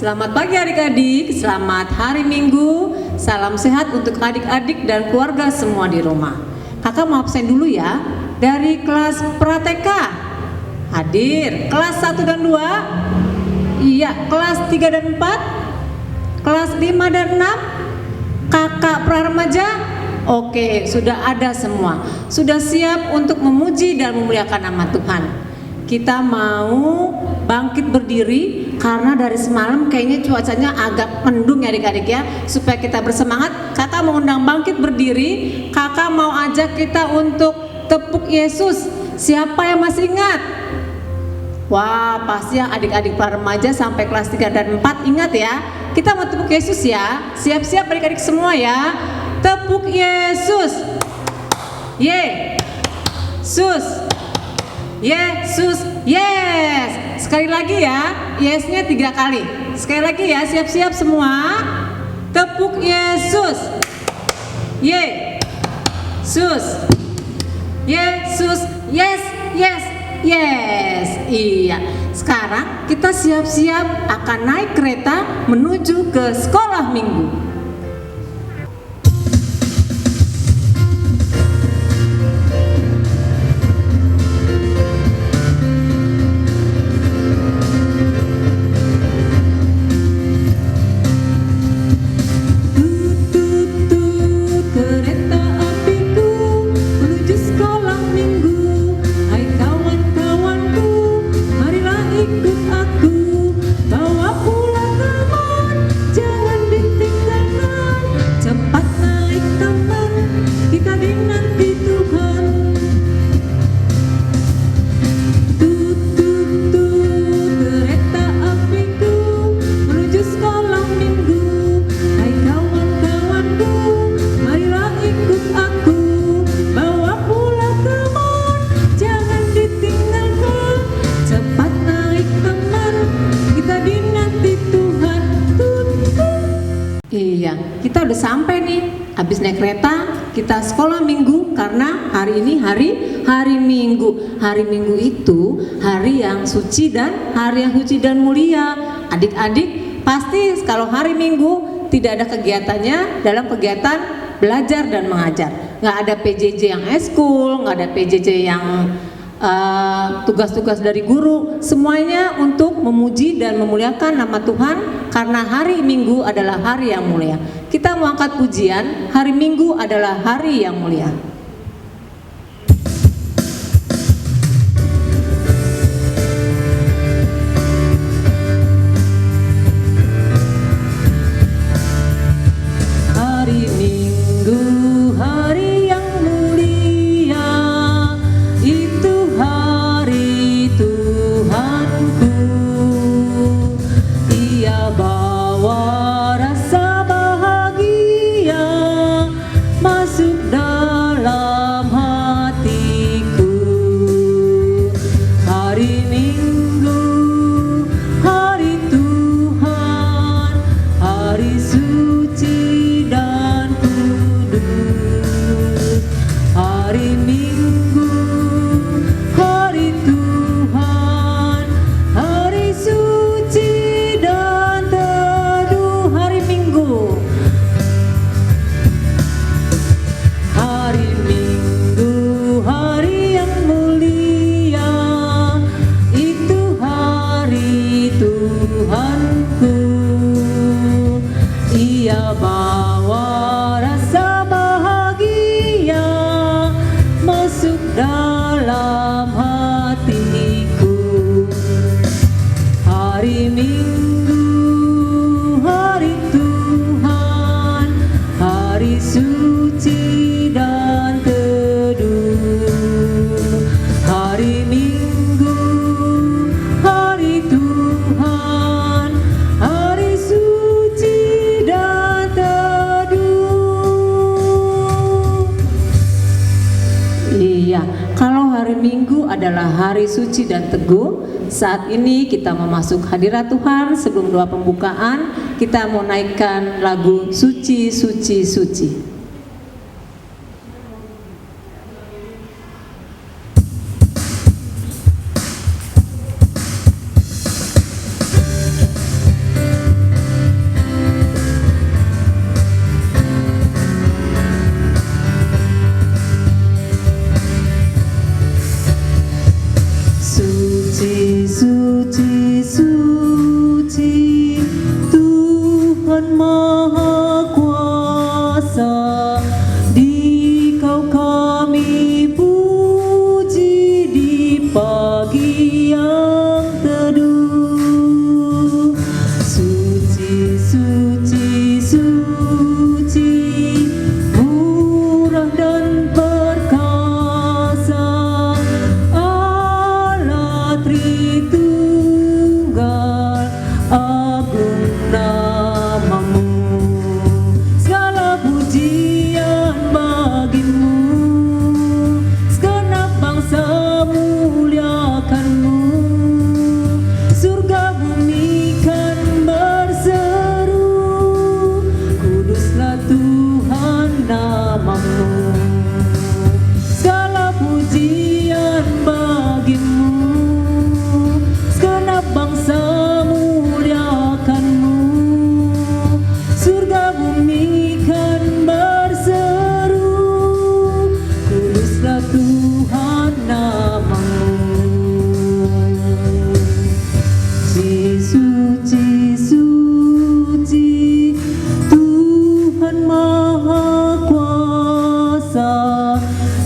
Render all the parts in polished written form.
Selamat pagi adik-adik, selamat hari Minggu, salam sehat untuk adik-adik dan keluarga semua di rumah. Kakak mau absen dulu ya, dari kelas Prateka. Hadir, kelas 1 dan 2? Iya, kelas 3 dan 4? Kelas 5 dan 6? Kakak Praremaja? Oke, sudah ada semua. Sudah siap untuk memuji dan memuliakan nama Tuhan. Kita mau bangkit berdiri karena dari semalam kayaknya cuacanya agak mendung ya adik-adik ya. Supaya kita bersemangat, kakak mau undang bangkit berdiri. Kakak mau ajak kita untuk tepuk Yesus. Siapa yang masih ingat? Wah, pasti yang adik-adik remaja sampai kelas 3 dan 4 ingat ya. Kita mau tepuk Yesus ya. Siap-siap adik-adik semua ya. Tepuk Yesus. Yesus. Yesus, yes. Sekali lagi ya, yesnya 3 kali. Sekali lagi ya, siap-siap semua. Tepuk Yesus. Yesus. Yesus, yes, yes, yes. Iya. Sekarang kita siap-siap akan naik kereta menuju ke sekolah minggu. Iya, kita udah sampai nih. Habis naik kereta, kita sekolah minggu karena hari ini hari Minggu. Hari Minggu itu hari yang suci dan mulia. Adik-adik pasti kalau hari Minggu tidak ada kegiatannya dalam kegiatan belajar dan mengajar. Nggak ada PJJ yang eskul, nggak ada PJJ yang tugas-tugas dari guru, semuanya untuk memuji dan memuliakan nama Tuhan karena hari Minggu adalah hari yang mulia. Kita mau angkat pujian, hari Minggu adalah hari yang mulia. Hari Minggu, hari yang mulia, itu hari Tuhanku. Ia bawa rasa bahagia masuk dalam hatiku. Hari Minggu, hari Tuhan, hari suci dan kudus. Hari Minggu, hari Tuhan, hari suci dan bisa bawa rasa bahagia masuk dalam hatiku. Hari Minggu, hari Tuhan, hari suci dan teduh. Hari Minggu, hari Tuhan, hari suci dan teduh. Iya, kalau hari Minggu adalah hari suci dan teguh, saat ini kita memasuk hadirat Tuhan. Sebelum doa pembukaan, kita mau naikkan lagu Suci, Suci, Suci. Suci, suci, suci, Tuhan Maha Kuasa. Dikau kami puji di pagi yang teduh. Suci, suci, suci, murah dan perkasa, Tritunggal, agung namamu. Segala pujian bagimu, segenap bangsa muliakanmu. Surga bumi kan berseru, kuduslah Tuhan namamu. Segala pujian bagimu, segenap bangsa muliakanmu. Surga bumi kan berseru, kuduslah Tuhan namamu. Suci, suci, Tuhan Maha Kuasa.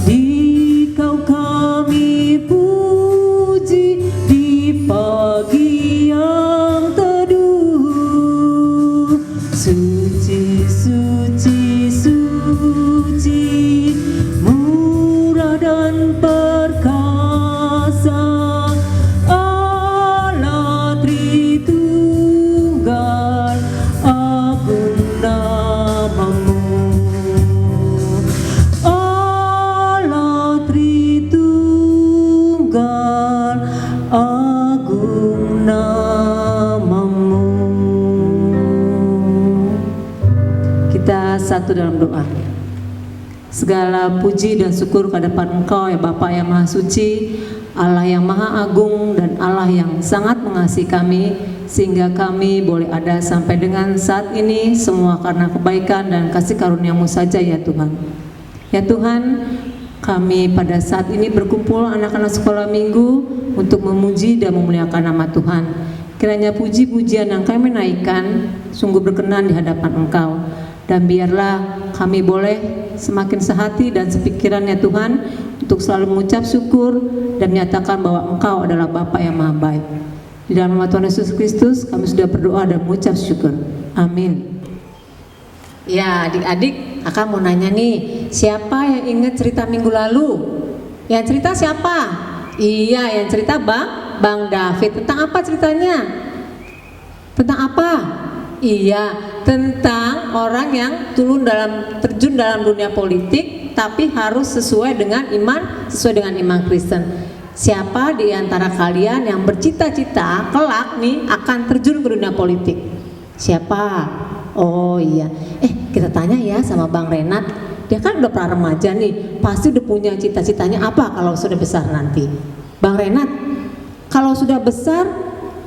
Dikau kami puji di pagi yang teduh. Suci, suci, suci, murah dan perkasa, Allah Tritunggal, agung namamu. Allah Tritunggal, agung namamu. Kita satu dalam doa. Segala puji dan syukur kehadapan Engkau ya Bapa yang Maha Suci, Allah yang Maha Agung dan Allah yang sangat mengasihi kami, sehingga kami boleh ada sampai dengan saat ini, semua karena kebaikan dan kasih karunia-Mu saja ya Tuhan. Ya Tuhan, kami pada saat ini berkumpul anak-anak sekolah minggu untuk memuji dan memuliakan nama Tuhan. Kiranya puji-pujian yang kami naikkan sungguh berkenan di hadapan Engkau. Dan biarlah kami boleh semakin sehati dan sepikiran ya Tuhan, untuk selalu mengucap syukur dan menyatakan bahwa Engkau adalah Bapa yang Maha Baik. Di dalam nama Tuhan Yesus Kristus kami sudah berdoa dan mengucap syukur. Amin. Ya adik-adik, kakak mau nanya nih, siapa yang ingat cerita minggu lalu? Yang cerita siapa? Iya, yang cerita Bang David. Tentang apa ceritanya? Tentang apa? Iya, tentang orang yang terjun dalam dunia politik, tapi harus sesuai dengan iman Kristen. Siapa di antara kalian yang bercita-cita kelak nih akan terjun ke dunia politik? Siapa? Oh iya, kita tanya ya sama Bang Renat. Dia kan udah pra remaja nih, pasti udah punya cita-citanya apa kalau sudah besar nanti. Bang Renat, kalau sudah besar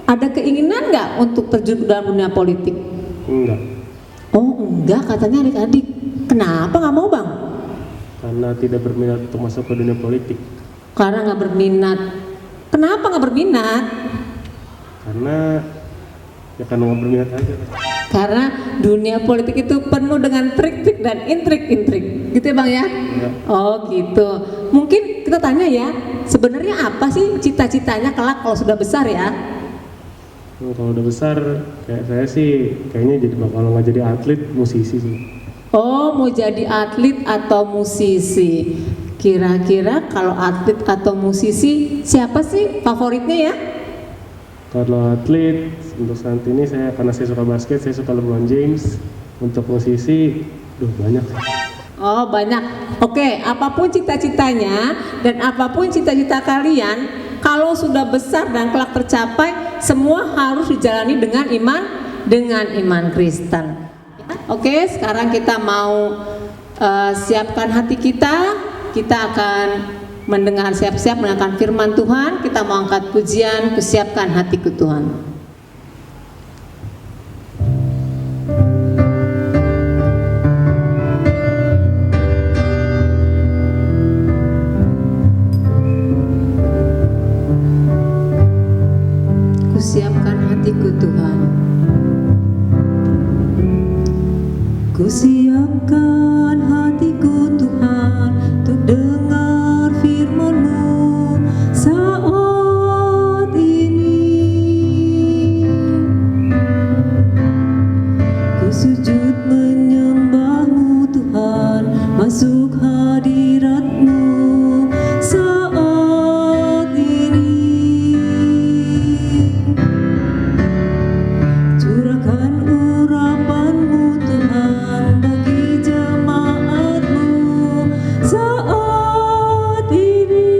ada keinginan nggak untuk terjun ke dalam dunia politik? Enggak. Oh enggak, katanya adik-adik. Kenapa nggak mau Bang? Karena tidak berminat untuk masuk ke dunia politik. Karena nggak berminat. Kenapa nggak berminat? Karena nggak berminat aja. Karena dunia politik itu penuh dengan trik-trik dan intrik-intrik, gitu ya Bang ya? Ya. Oh gitu. Mungkin kita tanya ya, sebenarnya apa sih cita-citanya kelak kalau sudah besar ya? Kalau udah besar, kayak saya sih kayaknya kalau nggak jadi atlet, musisi sih. Oh, mau jadi atlet atau musisi? Kira-kira kalau atlet atau musisi, siapa sih favoritnya ya? Kalau atlet, untuk saat ini karena saya suka basket, saya suka LeBron James. Untuk musisi, banyak. Oh banyak. Oke, apapun cita-citanya dan apapun cita-cita kalian, kalau sudah besar dan kelak tercapai, semua harus dijalani dengan iman Kristen. Oke, sekarang kita mau siapkan hati kita. Kita akan siap-siap mendengarkan firman Tuhan. Kita mau angkat pujian, kusiapkan hatiku Tuhan. Kusiapkan hatiku Tuhan. Kusiapkan hatiku Tuhan untuk dengar firman-Mu saat ini. Ku sujud menyembah-Mu Tuhan, masuk hadirat-Mu saat ini. Curahkan urapan-Mu Tuhan bagi jemaat-Mu saat ini.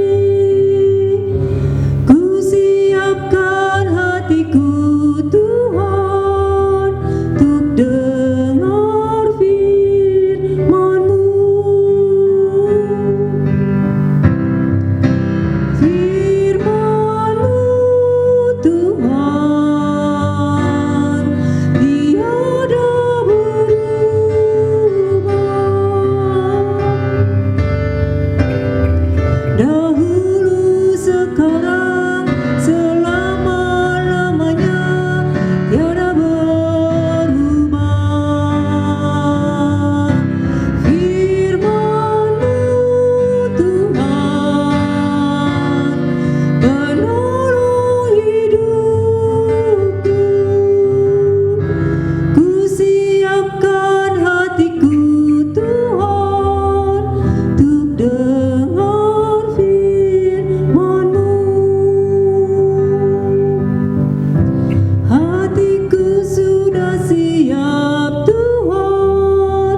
Ku siapkan hatiku Tuhan untuk dengar firman-Mu. Firman-Mu Tuhan tiada berubah. Dahulu, sekarang, selama-lamanya tiada berubah. Firman-Mu Tuhan penolong hidupku. Ku siapkan hatiku Tuhan untuk dengar firman-Mu. Hatiku sudah siap Tuhan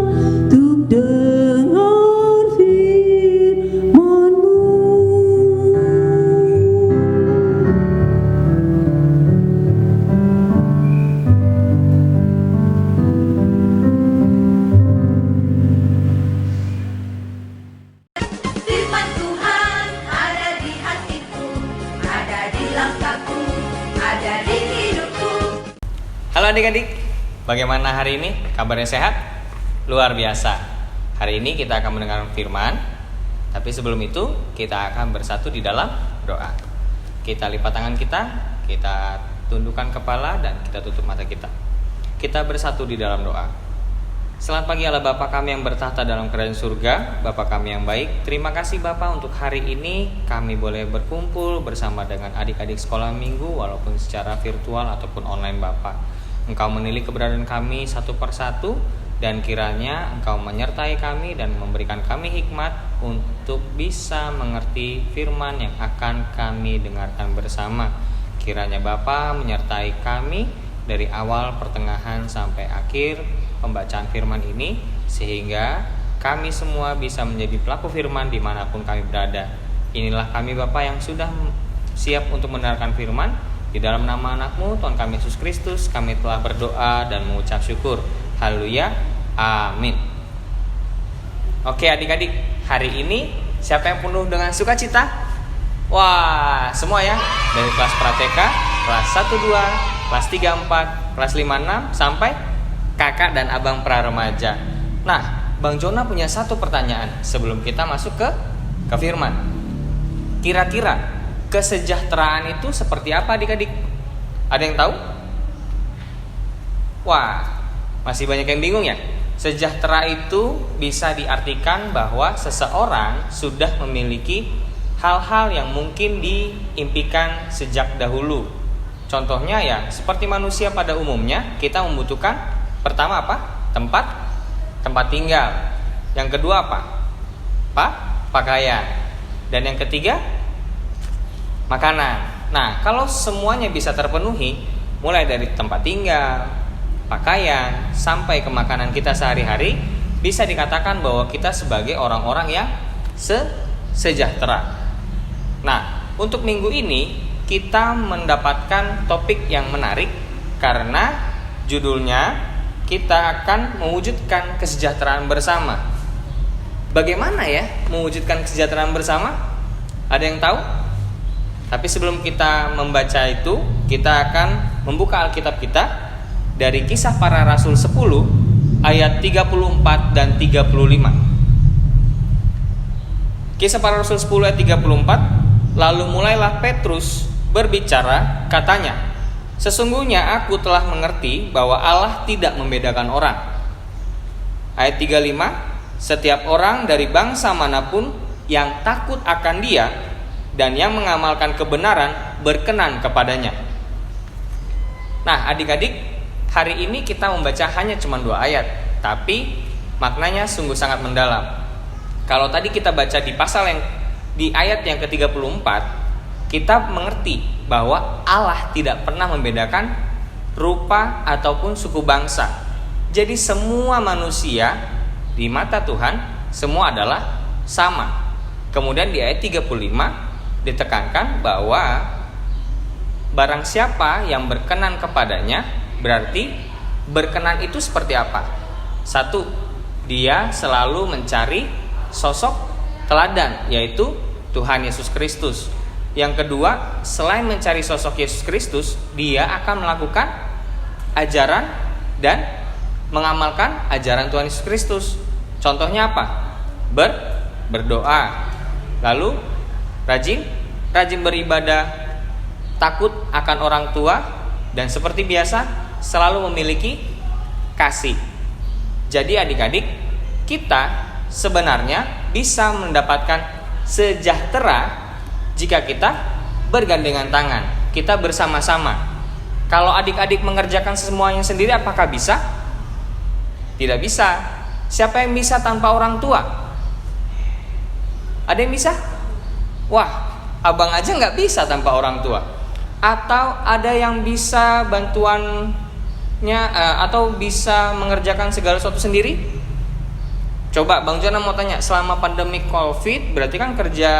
untuk dengar firman-Mu. Firman Tuhan ada di hatiku, ada di langkahku, ada di hidupku. Halo adik-adik, bagaimana hari ini? Kabarnya sehat? Luar biasa. Hari ini kita akan mendengar firman. Tapi sebelum itu, kita akan bersatu di dalam doa. Kita lipat tangan kita tundukkan kepala dan kita tutup mata kita. Kita bersatu di dalam doa. Selamat pagi Allah Bapa kami yang bertahta dalam kerajaan surga, Bapa kami yang baik. Terima kasih Bapa untuk hari ini kami boleh berkumpul bersama dengan adik-adik sekolah minggu walaupun secara virtual ataupun online Bapa. Engkau menilik keberadaan kami satu persatu dan kiranya Engkau menyertai kami dan memberikan kami hikmat untuk bisa mengerti firman yang akan kami dengarkan bersama. Kiranya Bapa menyertai kami dari awal, pertengahan sampai akhir pembacaan firman ini, sehingga kami semua bisa menjadi pelaku firman dimanapun kami berada. Inilah kami Bapa yang sudah siap untuk mendengarkan firman. Di dalam nama anak-Mu Tuhan kami Yesus Kristus, kami telah berdoa dan mengucap syukur. Haleluya, amin. Oke adik-adik, hari ini siapa yang penuh dengan sukacita? Wah, semua ya. Dari kelas Prateka, kelas 1-2, kelas 3-4, kelas 5-6 sampai kakak dan abang pra-remaja. Nah, Bang Jona punya satu pertanyaan sebelum kita masuk ke firman. Kira-kira kesejahteraan itu seperti apa adik-adik? Ada yang tahu? Wah, Masih banyak yang bingung ya? Sejahtera itu bisa diartikan bahwa seseorang sudah memiliki hal-hal yang mungkin diimpikan sejak dahulu. Contohnya ya, seperti manusia pada umumnya, kita membutuhkan pertama apa? Tempat tinggal. Yang kedua apa? Pakaian. Dan yang ketiga, makanan. Nah, kalau semuanya bisa terpenuhi, mulai dari tempat tinggal, pakaian, sampai ke makanan kita sehari-hari, bisa dikatakan bahwa kita sebagai orang-orang yang sejahtera. Nah, untuk minggu ini kita mendapatkan topik yang menarik karena judulnya kita akan mewujudkan kesejahteraan bersama. Bagaimana ya mewujudkan kesejahteraan bersama? Ada yang tahu? Tapi sebelum kita membaca itu, kita akan membuka Alkitab kita dari Kisah Para Rasul 10 ayat 34 dan 35. Kisah Para Rasul 10 ayat 34, lalu mulailah Petrus berbicara, katanya, sesungguhnya aku telah mengerti bahwa Allah tidak membedakan orang. Ayat 35, setiap orang dari bangsa manapun yang takut akan Dia dan yang mengamalkan kebenaran berkenan kepadanya. Nah, adik-adik, hari ini kita membaca hanya cuma 2 ayat, tapi maknanya sungguh sangat mendalam. Kalau tadi kita baca di di ayat yang ke-34, kita mengerti bahwa Allah tidak pernah membedakan rupa ataupun suku bangsa. Jadi semua manusia di mata Tuhan semua adalah sama. Kemudian di ayat 35 ditekankan bahwa barang siapa yang berkenan kepadanya, berarti berkenan itu seperti apa? 1, dia selalu mencari sosok teladan, yaitu Tuhan Yesus Kristus. Yang kedua, selain mencari sosok Yesus Kristus, dia akan melakukan ajaran dan mengamalkan ajaran Tuhan Yesus Kristus. Contohnya apa? Berdoa. Lalu rajin beribadah, takut akan orang tua, dan seperti biasa selalu memiliki kasih. Jadi adik-adik, kita sebenarnya bisa mendapatkan sejahtera jika kita bergandengan tangan, kita bersama-sama. Kalau adik-adik mengerjakan semuanya sendiri, apakah bisa? Tidak bisa. Siapa yang bisa tanpa orang tua? Ada yang bisa? Wah, abang aja nggak bisa tanpa orang tua. Atau ada yang bisa bantuannya atau bisa mengerjakan segala sesuatu sendiri? Coba Bang Jona mau tanya, selama pandemi COVID berarti kan kerja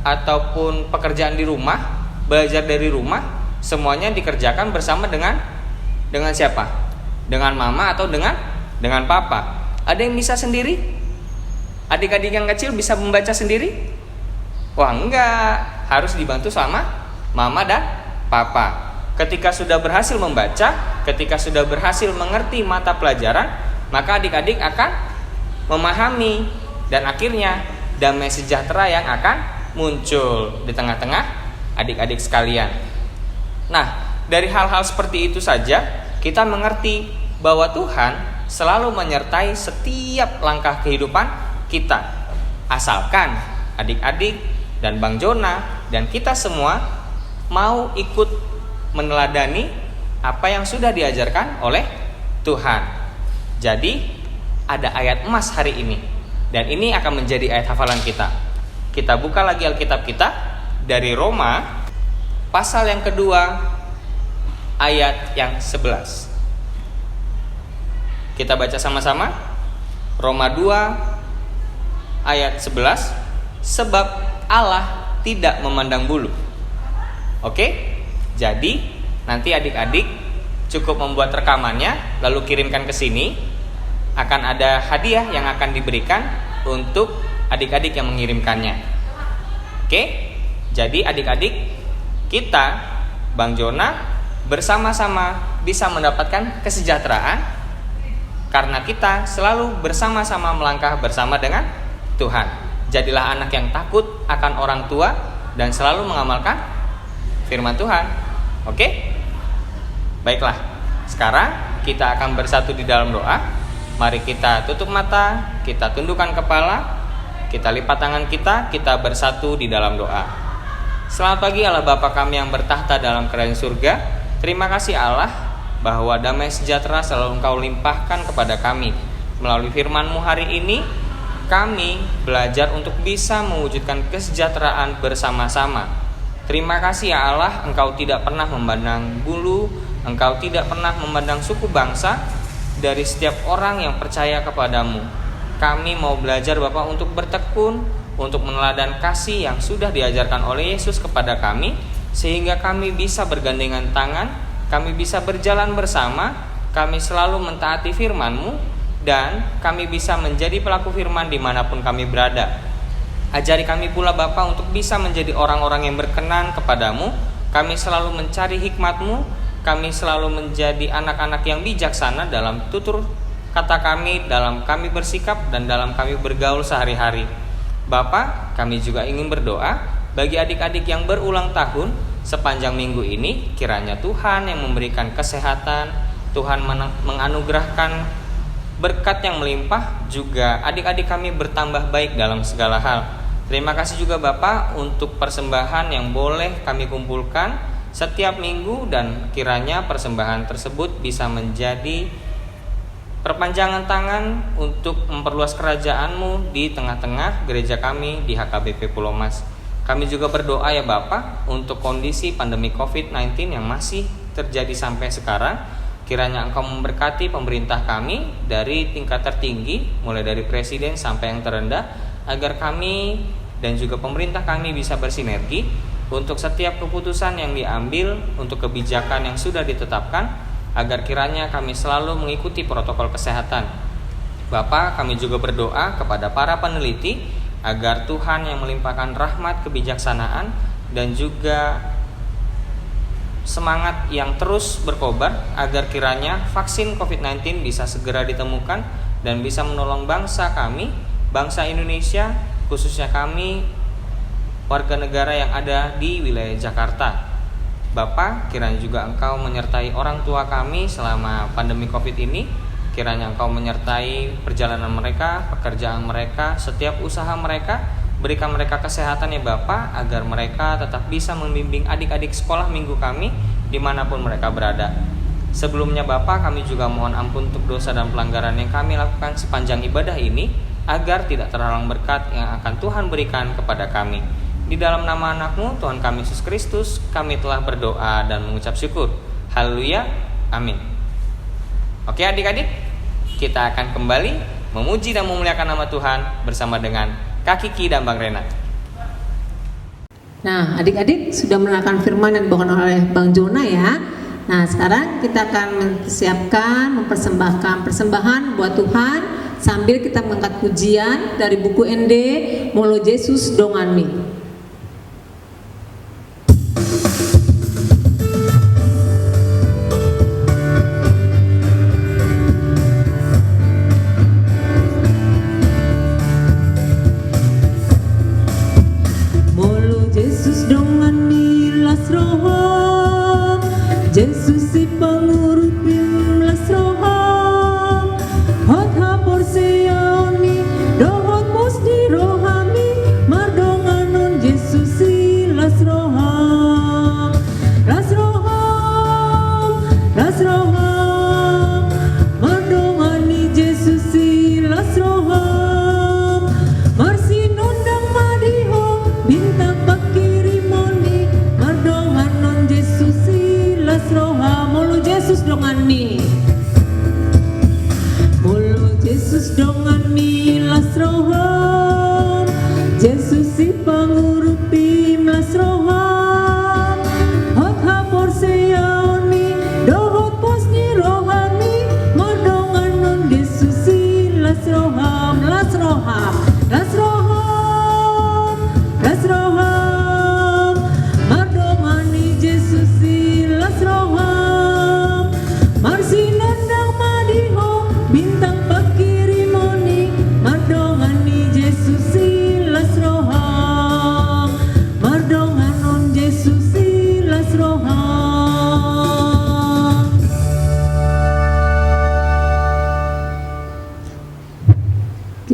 ataupun pekerjaan di rumah, belajar dari rumah, semuanya dikerjakan bersama dengan siapa? Dengan mama atau dengan papa? Ada yang bisa sendiri? Adik-adik yang kecil bisa membaca sendiri? Wah, enggak, harus dibantu sama mama dan papa. Ketika sudah berhasil membaca, ketika sudah berhasil mengerti mata pelajaran, maka adik-adik akan memahami dan akhirnya damai sejahtera yang akan muncul di tengah-tengah adik-adik sekalian. Nah, dari hal-hal seperti itu saja kita mengerti bahwa Tuhan selalu menyertai setiap langkah kehidupan kita. Asalkan adik-adik dan Bang Jona dan kita semua mau ikut meneladani apa yang sudah diajarkan oleh Tuhan. Jadi ada ayat emas hari ini, dan ini akan menjadi ayat hafalan kita. Kita buka lagi Alkitab kita dari Roma pasal yang kedua ayat yang 11. Kita baca sama-sama. Roma 2 ayat 11. Sebab Allah tidak memandang bulu. Oke? Jadi nanti adik-adik cukup membuat rekamannya lalu kirimkan ke sini. Akan ada hadiah yang akan diberikan untuk adik-adik yang mengirimkannya. Oke? Jadi adik-adik, kita Bang Jona bersama-sama bisa mendapatkan kesejahteraan karena kita selalu bersama-sama melangkah bersama dengan Tuhan. Jadilah anak yang takut akan orang tua dan selalu mengamalkan firman Tuhan. Oke? Baiklah. Sekarang kita akan bersatu di dalam doa. Mari kita tutup mata, kita tundukkan kepala, kita lipat tangan kita bersatu di dalam doa. Selamat pagi Allah Bapa kami yang bertahta dalam kerajaan surga. Terima kasih Allah bahwa damai sejahtera selalu Engkau limpahkan kepada kami. Melalui firman-Mu hari ini, kami belajar untuk bisa mewujudkan kesejahteraan bersama-sama. Terima kasih ya Allah, Engkau tidak pernah memandang bulu, Engkau tidak pernah memandang suku bangsa dari setiap orang yang percaya kepadamu. Kami mau belajar Bapak untuk bertekun, untuk meneladan kasih yang sudah diajarkan oleh Yesus kepada kami, sehingga kami bisa bergandengan tangan, kami bisa berjalan bersama, kami selalu mentaati firman-Mu, dan kami bisa menjadi pelaku firman dimanapun kami berada. Ajari kami pula Bapa untuk bisa menjadi orang-orang yang berkenan kepadamu. Kami selalu mencari hikmat-Mu, kami selalu menjadi anak-anak yang bijaksana dalam tutur kata kami, dalam kami bersikap, dan dalam kami bergaul sehari-hari. Bapa, kami juga ingin berdoa bagi adik-adik yang berulang tahun sepanjang minggu ini. Kiranya Tuhan yang memberikan kesehatan, Tuhan menganugerahkan berkat yang melimpah, juga adik-adik kami bertambah baik dalam segala hal. Terima kasih juga Bapak untuk persembahan yang boleh kami kumpulkan setiap minggu, dan kiranya persembahan tersebut bisa menjadi perpanjangan tangan untuk memperluas kerajaan-Mu di tengah-tengah gereja kami di HKBP Pulau Mas. Kami juga berdoa ya Bapak untuk kondisi pandemi COVID-19 yang masih terjadi sampai sekarang. Kiranya Engkau memberkati pemerintah kami dari tingkat tertinggi, mulai dari presiden sampai yang terendah, agar kami dan juga pemerintah kami bisa bersinergi untuk setiap keputusan yang diambil, untuk kebijakan yang sudah ditetapkan, agar kiranya kami selalu mengikuti protokol kesehatan. Bapak, kami juga berdoa kepada para peneliti agar Tuhan yang melimpahkan rahmat kebijaksanaan dan juga semangat yang terus berkobar, agar kiranya vaksin COVID-19 bisa segera ditemukan dan bisa menolong bangsa kami, bangsa Indonesia, khususnya kami warga negara yang ada di wilayah Jakarta. Bapak, kiranya juga Engkau menyertai orang tua kami selama pandemi COVID ini. Kiranya Engkau menyertai perjalanan mereka, pekerjaan mereka, setiap usaha mereka. Berikan mereka kesehatan ya Bapak, agar mereka tetap bisa membimbing adik-adik sekolah minggu kami dimanapun mereka berada. Sebelumnya Bapak, kami juga mohon ampun untuk dosa dan pelanggaran yang kami lakukan sepanjang ibadah ini, agar tidak terhalang berkat yang akan Tuhan berikan kepada kami. Di dalam nama anak-Mu, Tuhan kami Yesus Kristus, kami telah berdoa dan mengucap syukur. Haleluya, amin. Oke adik-adik, kita akan kembali memuji dan memuliakan nama Tuhan bersama dengan Kak Kiki dan Bang Renat. Nah, adik-adik sudah menerangkan firman yang dibawakan oleh Bang Jona ya. Nah, sekarang kita akan mempersiapkan, mempersembahkan persembahan buat Tuhan sambil kita mengangkat pujian dari buku ND Molo Yesus Donganmi. Jesus si pangurut bimlas roham hot hapor sioni dohot musdi rohami mardonganon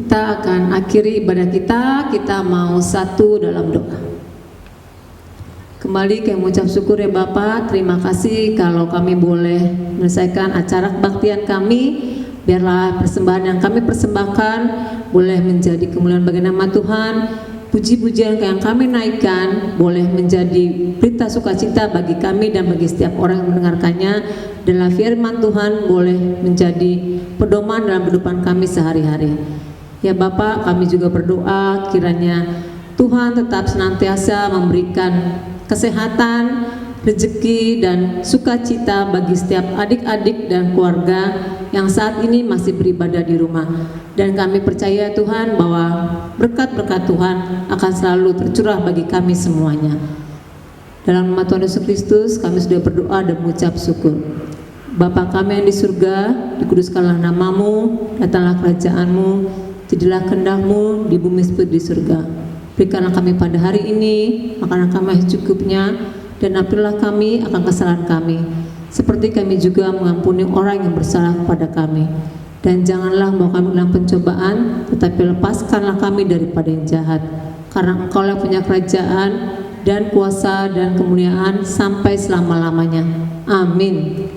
Kita akan akhiri ibadah kita mau satu dalam doa. Kembali kami mengucap syukur ya Bapak, terima kasih kalau kami boleh menyelesaikan acara kebaktian kami. Biarlah persembahan yang kami persembahkan boleh menjadi kemuliaan bagi nama Tuhan. Puji-pujian yang kami naikkan boleh menjadi berita sukacita bagi kami dan bagi setiap orang yang mendengarkannya. Dan firman Tuhan boleh menjadi pedoman dalam kehidupan kami sehari-hari. Ya Bapak, kami juga berdoa kiranya Tuhan tetap senantiasa memberikan kesehatan, rezeki dan sukacita bagi setiap adik-adik dan keluarga yang saat ini masih beribadah di rumah. Dan kami percaya Tuhan bahwa berkat-berkat Tuhan akan selalu tercurah bagi kami semuanya. Dalam nama Tuhan Yesus Kristus kami sudah berdoa dan mengucap syukur. Bapa kami yang di surga, dikuduskanlah namamu, datanglah kerajaanmu, jadilah kehendak-Mu di bumi seperti di surga. Berikanlah kami pada hari ini makanan kami secukupnya, dan ampunilah kami akan kesalahan kami, seperti kami juga mengampuni orang yang bersalah kepada kami. Dan janganlah membawa kami dalam pencobaan, tetapi lepaskanlah kami daripada yang jahat. Karena Engkau yang punya kerajaan dan kuasa dan kemuliaan sampai selama-lamanya. Amin.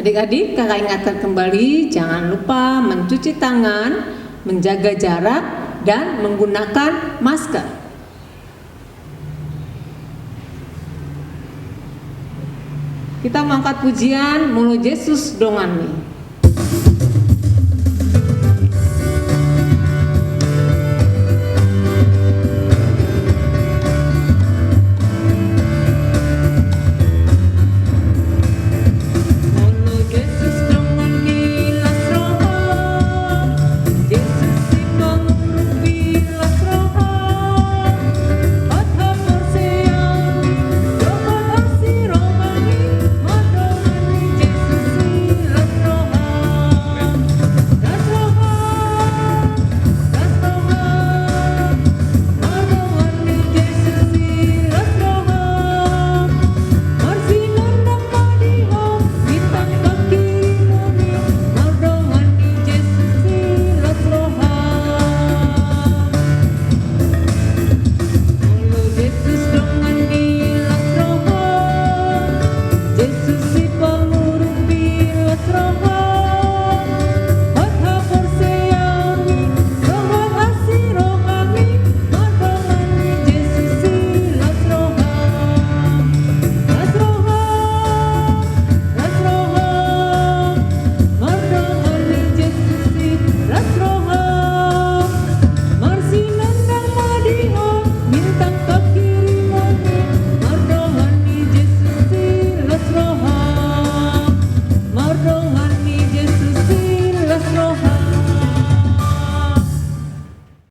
Adik-adik, kakak ingatkan kembali, jangan lupa mencuci tangan, menjaga jarak, dan menggunakan masker. Kita mengangkat pujian, Mulo Yesus dongan nih.